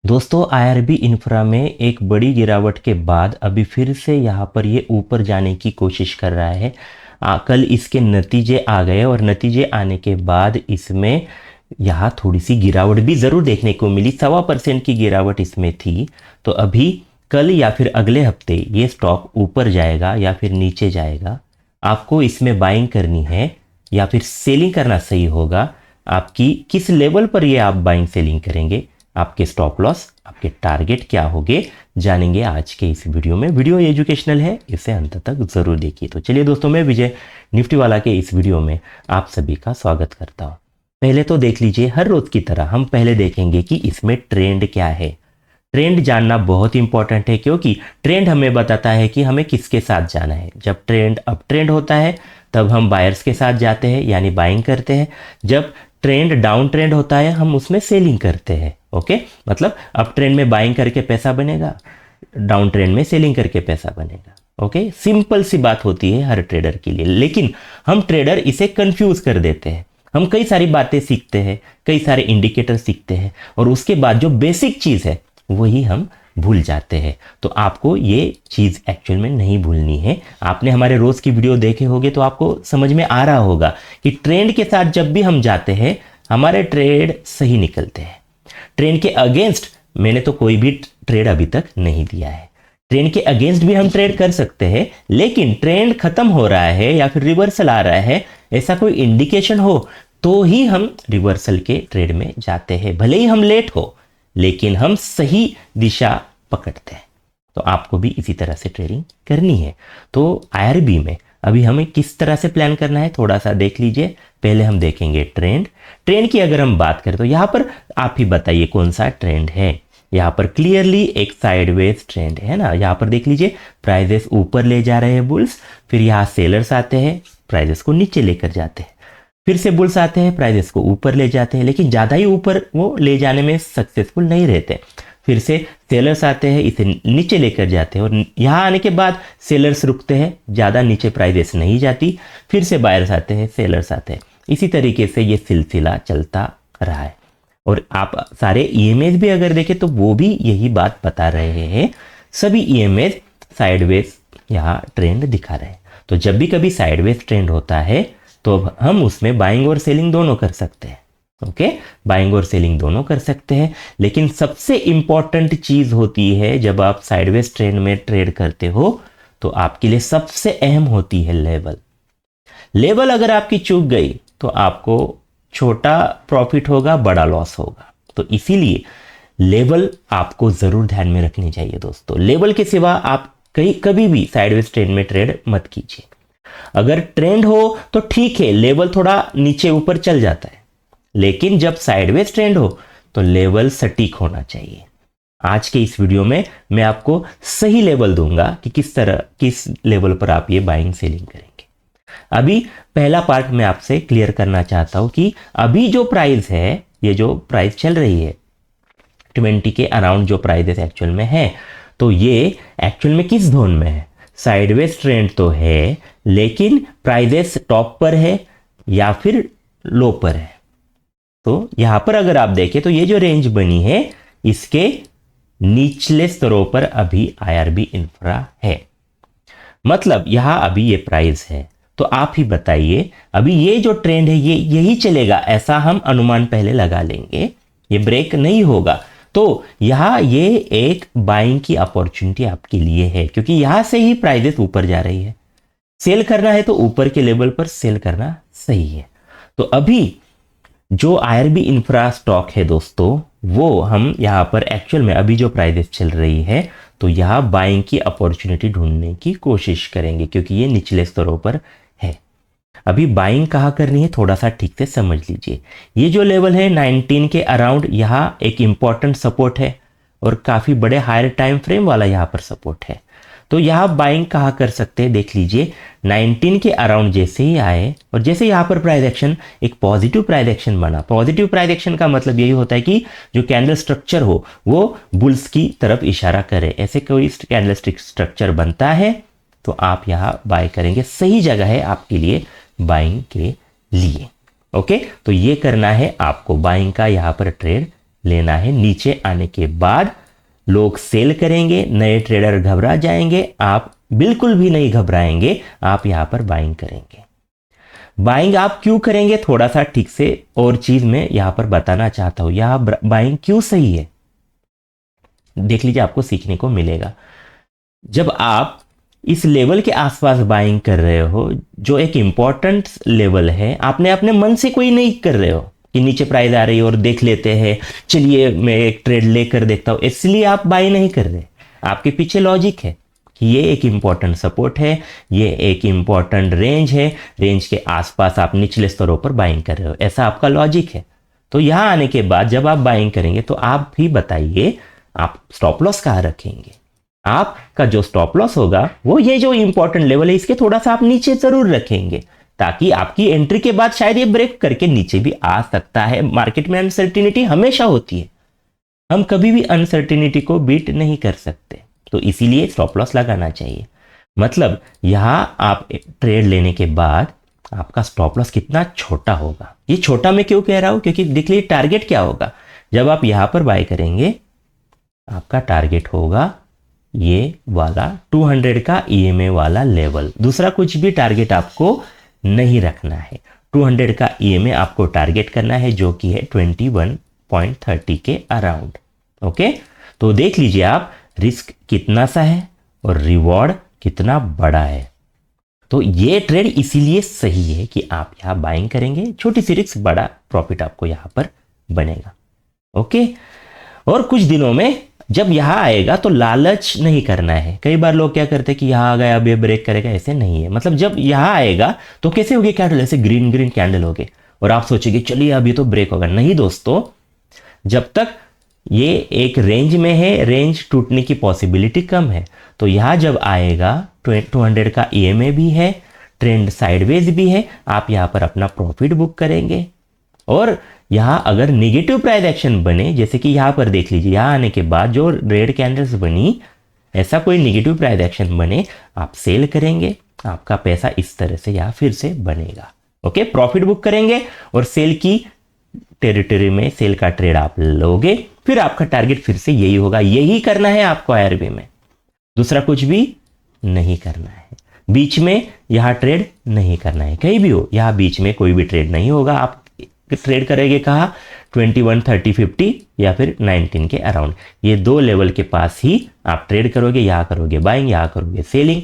दोस्तों IRB infra में एक बड़ी गिरावट के बाद अभी फिर से यहाँ पर ये ऊपर जाने की कोशिश कर रहा है। कल इसके नतीजे आ गए और नतीजे आने के बाद इसमें यहाँ थोड़ी सी गिरावट भी ज़रूर देखने को मिली। 1.25% की गिरावट इसमें थी। तो अभी कल या फिर अगले हफ्ते ये स्टॉक ऊपर जाएगा या फिर नीचे जाएगा, आपको इसमें बाइंग करनी है या फिर सेलिंग करना सही होगा। आपकी किस लेवल पर ये आप बाइंग सेलिंग करेंगे, आपके स्टॉप लॉस, आपके टारगेट क्या होंगे, जानेंगे आज के इस वीडियो में। वीडियो एजुकेशनल है, इसे अंत तक जरूर देखिए। तो चलिए दोस्तों, मैं विजय निफ्टी वाला के इस वीडियो में आप सभी का स्वागत करता हूं। पहले तो देख लीजिए, हर रोज की तरह हम पहले देखेंगे कि इसमें ट्रेंड क्या है। ट्रेंड जानना बहुत इंपॉर्टेंट है क्योंकि ट्रेंड हमें बताता है कि हमें किसके साथ जाना है। जब ट्रेंड अप ट्रेंड होता है तब हम बायर्स के साथ जाते हैं यानी बाइंग करते हैं। जब ट्रेंड डाउन ट्रेंड होता है हम उसमें सेलिंग करते हैं। ओके, मतलब अप ट्रेंड में बाइंग करके पैसा बनेगा, डाउन ट्रेंड में सेलिंग करके पैसा बनेगा। ओके, सिंपल सी बात होती है हर ट्रेडर के लिए, लेकिन हम ट्रेडर इसे कंफ्यूज कर देते हैं। हम कई सारी बातें सीखते हैं, कई सारे इंडिकेटर सीखते हैं और उसके बाद जो बेसिक चीज़ है वही हम भूल जाते हैं। तो आपको ये चीज़ एक्चुअल में नहीं भूलनी है। आपने हमारे रोज़ की वीडियो देखे होंगे तो आपको समझ में आ रहा होगा कि ट्रेंड के साथ जब भी हम जाते हैं हमारे ट्रेड सही निकलते हैं। ट्रेंड के अगेंस्ट मैंने तो कोई भी ट्रेड अभी तक नहीं दिया है। ट्रेंड के अगेंस्ट भी हम ट्रेड कर सकते हैं, लेकिन ट्रेंड खत्म हो रहा है या फिर रिवर्सल आ रहा है, ऐसा कोई इंडिकेशन हो तो ही हम रिवर्सल के ट्रेड में जाते हैं। भले ही हम लेट हो लेकिन हम सही दिशा पकड़ते हैं। तो आपको भी इसी तरह से ट्रेडिंग करनी है। तो आईआरबी में अभी हमें किस तरह से प्लान करना है थोड़ा सा देख लीजिए। पहले हम देखेंगे ट्रेंड की अगर हम बात करें तो यहाँ पर आप ही बताइए कौन सा ट्रेंड है। यहाँ पर क्लियरली एक साइडवेज ट्रेंड है ना। यहाँ पर देख लीजिए, प्राइजेस ऊपर ले जा रहे हैं बुल्स, फिर यहाँ सेलर्स आते हैं, प्राइजेस को नीचे लेकर जाते हैं, फिर से बुल्स आते हैं, प्राइजेस को ऊपर ले जाते हैं, लेकिन ज़्यादा ही ऊपर वो ले जाने में सक्सेसफुल नहीं रहते। फिर से सेलर्स आते हैं, इसे नीचे लेकर जाते हैं और यहाँ आने के बाद सेलर्स रुकते हैं, ज़्यादा नीचे प्राइजेस नहीं जाती, फिर से बायर्स आते हैं, सेलर्स आते हैं। इसी तरीके से ये सिलसिला चलता रहा है। और आप सारे ईएमएस भी अगर देखें तो वो भी यही बात बता रहे हैं। सभी ईएमएस साइडवेज यहाँ ट्रेंड दिखा रहे हैं। तो जब भी कभी साइडवेज ट्रेंड होता है तो हम उसमें बाइंग और सेलिंग दोनों कर सकते हैं। ओके, बाइंग और सेलिंग दोनों कर सकते हैं, लेकिन सबसे इंपॉर्टेंट चीज होती है जब आप साइडवेज ट्रेंड में ट्रेड करते हो तो आपके लिए सबसे अहम होती है लेवल अगर आपकी चूक गई तो आपको छोटा प्रॉफिट होगा, बड़ा लॉस होगा। तो इसीलिए लेवल आपको जरूर ध्यान में रखनी चाहिए दोस्तों। लेवल के सिवा आप कभी भी साइडवेज ट्रेंड में ट्रेड मत कीजिए। अगर ट्रेंड हो तो ठीक है, लेवल थोड़ा नीचे ऊपर चल जाता है, लेकिन जब साइडवेज ट्रेंड हो तो लेवल सटीक होना चाहिए। आज के इस वीडियो में मैं आपको सही लेवल दूंगा कि किस लेवल पर आप ये बाइंग सेलिंग करेंगे। अभी पहला पार्ट मैं आपसे क्लियर करना चाहता हूं कि अभी जो प्राइस है, ये जो प्राइस चल रही है 20 के अराउंड जो प्राइस एक्चुअल में है, तो ये एक्चुअल में किस जोन में है। साइडवेज ट्रेंड तो है, लेकिन प्राइजेस टॉप पर है या फिर लो पर है। तो यहां पर अगर आप देखें तो ये जो रेंज बनी है इसके निचले स्तरों पर अभी आईआरबी इंफ्रा है। मतलब यहां अभी ये प्राइस है। तो आप ही बताइए, अभी ये जो ट्रेंड है ये यही चलेगा, ऐसा हम अनुमान पहले लगा लेंगे, ये ब्रेक नहीं होगा। तो यहां ये एक बाइंग की अपॉर्चुनिटी आपके लिए है, क्योंकि यहां से ही प्राइजेस ऊपर जा रही है। सेल करना है तो ऊपर के लेवल पर सेल करना सही है। तो अभी जो आईआरबी इंफ्रा स्टॉक है दोस्तों, वो हम यहाँ पर एक्चुअल में अभी जो प्राइजेस चल रही है तो यहाँ बाइंग की अपॉर्चुनिटी ढूंढने की कोशिश करेंगे, क्योंकि ये निचले स्तरों पर है। अभी बाइंग कहाँ करनी है थोड़ा सा ठीक से समझ लीजिए। ये जो लेवल है 19 के अराउंड, यहाँ एक इंपॉर्टेंट सपोर्ट है और काफ़ी बड़े हायर टाइम फ्रेम वाला यहाँ पर सपोर्ट है। तो यहाँ बाइंग कहाँ कर सकते हैं देख लीजिए। 19 के अराउंड जैसे ही आए और जैसे यहाँ पर प्राइस एक्शन एक पॉजिटिव प्राइस एक्शन बना। पॉजिटिव प्राइस एक्शन का मतलब यही होता है कि जो कैंडल स्ट्रक्चर हो वो बुल्स की तरफ इशारा करे। ऐसे कोई कैंडल स्ट्रक्चर बनता है तो आप यहाँ बाय करेंगे, सही जगह है आपके लिए बाइंग के लिए। ओके, तो ये करना है आपको, बाइंग का यहाँ पर ट्रेड लेना है। नीचे आने के बाद लोग सेल करेंगे, नए ट्रेडर घबरा जाएंगे, आप बिल्कुल भी नहीं घबराएंगे, आप यहां पर बाइंग करेंगे। बाइंग आप क्यों करेंगे, थोड़ा सा ठीक से और चीज मैं यहां पर बताना चाहता हूं। यहां बाइंग क्यों सही है देख लीजिए, आपको सीखने को मिलेगा। जब आप इस लेवल के आसपास बाइंग कर रहे हो, जो एक इंपॉर्टेंट लेवल है, आपने अपने मन से कोई नहीं कर रहे हो कि नीचे प्राइस आ रही है और देख लेते हैं, चलिए मैं एक ट्रेड लेकर देखता हूं, इसलिए आप बाई नहीं कर रहे। आपके पीछे लॉजिक है कि ये एक इंपॉर्टेंट सपोर्ट है, ये एक इंपॉर्टेंट रेंज है, रेंज के आसपास आप निचले स्तरों पर बाइंग कर रहे हो, ऐसा आपका लॉजिक है। तो यहां आने के बाद जब आप बाइंग करेंगे तो आप भी बताइए आप स्टॉप लॉस कहां रखेंगे। आपका जो स्टॉप लॉस होगा वो ये जो इंपॉर्टेंट लेवल है इसके थोड़ा सा आप नीचे जरूर रखेंगे, ताकि आपकी एंट्री के बाद शायद ये ब्रेक करके नीचे भी आ सकता है। मार्केट में अनसर्टिनिटी हमेशा होती है, हम कभी भी अनसर्टिनिटी को बीट नहीं कर सकते, तो इसीलिए स्टॉप लॉस लगाना चाहिए। मतलब यहां आप ट्रेड लेने के बाद आपका स्टॉप लॉस कितना छोटा होगा। ये छोटा मैं क्यों कह रहा हूं, क्योंकि देख लीजिए टारगेट क्या होगा। जब आप यहां पर बाय करेंगे आपका टारगेट होगा ये वाला 200 का ईएमए वाला लेवल, दूसरा कुछ भी टारगेट आपको नहीं रखना है। 200 का ईएमए आपको टारगेट करना है, जो कि है 21.30 के अराउंड। ओके, तो देख लीजिए आप रिस्क कितना सा है और रिवॉर्ड कितना बड़ा है। तो ये ट्रेड इसीलिए सही है कि आप यहां बाइंग करेंगे, छोटी सी रिस्क बड़ा प्रॉफिट आपको यहां पर बनेगा। ओके, और कुछ दिनों में जब यहां आएगा तो लालच नहीं करना है। कई बार लोग क्या करते हैं कि यहां आ गया अब ये ब्रेक करेगा, ऐसे नहीं है। मतलब जब यहां आएगा तो कैसे होगी कैंडल, ऐसे ग्रीन ग्रीन कैंडल होगी और आप सोचेंगे चलिए अभी तो ब्रेक होगा। नहीं दोस्तों, जब तक ये एक रेंज में है, रेंज टूटने की पॉसिबिलिटी कम है। तो यहां जब आएगा 200 का ईएमए भी है, ट्रेंड साइडवेज भी है, आप यहां पर अपना प्रॉफिट बुक करेंगे। और यहां अगर निगेटिव प्राइस एक्शन बने, जैसे कि यहां पर देख लीजिए, यहां आने के बाद जो रेड कैंडल्स बनी, ऐसा कोई निगेटिव प्राइस एक्शन बने, आप सेल करेंगे, आपका पैसा इस तरह से यहां फिर से बनेगा। ओके, प्रॉफिट बुक करेंगे और सेल की टेरिटरी में सेल का ट्रेड आप लोगे, फिर आपका टारगेट फिर से यही होगा। यही करना है आपको आईआरबी में, दूसरा कुछ भी नहीं करना है। बीच में यहां ट्रेड नहीं करना है, कहीं भी हो यहां बीच में कोई भी ट्रेड नहीं होगा। आप ट्रेड करेंगे कहा 21, 30, 50 या फिर 19 के अराउंड, ये दो लेवल के पास ही आप ट्रेड करोगे। यहां करोगे बाइंग, यहां करोगे सेलिंग।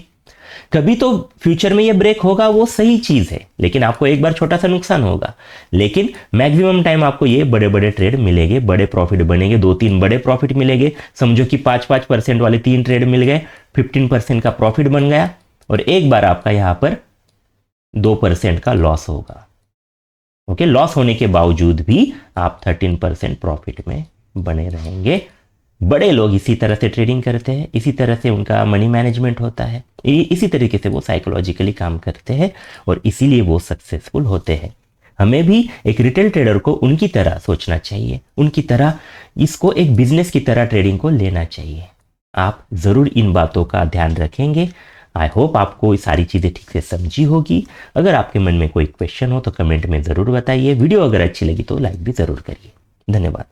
कभी तो फ्यूचर में ये ब्रेक होगा, वो सही चीज है, लेकिन आपको एक बार छोटा सा नुकसान होगा, लेकिन मैक्सिमम टाइम आपको ये बड़े बड़े ट्रेड मिलेंगे, बड़े प्रॉफिट बनेंगे, 2-3 बड़े प्रॉफिट मिलेंगे। समझो कि 5-5% वाले 3 ट्रेड मिल गए, 15% का प्रॉफिट बन गया, और एक बार आपका यहां पर 2% का लॉस होगा। ओके, लॉस होने के बावजूद भी आप 13% प्रॉफिट में बने रहेंगे। बड़े लोग इसी तरह से ट्रेडिंग करते हैं, इसी तरह से उनका मनी मैनेजमेंट होता है, इसी तरीके से वो साइकोलॉजिकली काम करते हैं और इसीलिए वो सक्सेसफुल होते हैं। हमें भी एक रिटेल ट्रेडर को उनकी तरह सोचना चाहिए, उनकी तरह इसको एक बिजनेस की तरह ट्रेडिंग को लेना चाहिए। आप जरूर इन बातों का ध्यान रखेंगे। आई होप आपको ये सारी चीज़ें ठीक से समझी होगी। अगर आपके मन में कोई क्वेश्चन हो तो कमेंट में ज़रूर बताइए। वीडियो अगर अच्छी लगी तो लाइक भी ज़रूर करिए। धन्यवाद।